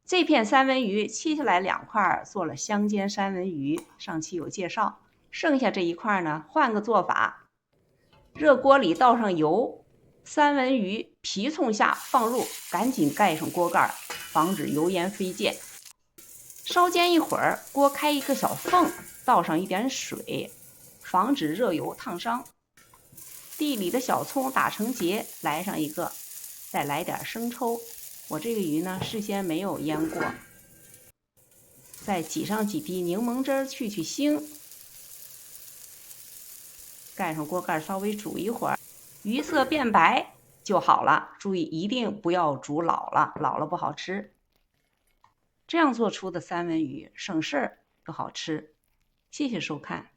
这片三文鱼切下来2块，做了香煎三文鱼，上期有介绍。剩下这一块呢，换个做法，热锅里倒上油，三文鱼皮冲下放入，赶紧盖上锅盖，防止油烟飞溅。烧煎一会儿，锅开一个小缝，倒上一点水，防止热油烫伤。地里的小葱打成结，来上一个，再来点生抽。我这个鱼呢，事先没有腌过。再挤上几滴柠檬汁去腥。盖上锅盖，稍微煮一会儿，鱼色变白就好了。注意一定不要煮老了，老了不好吃。这样做出的三文鱼省事儿又好吃。谢谢收看。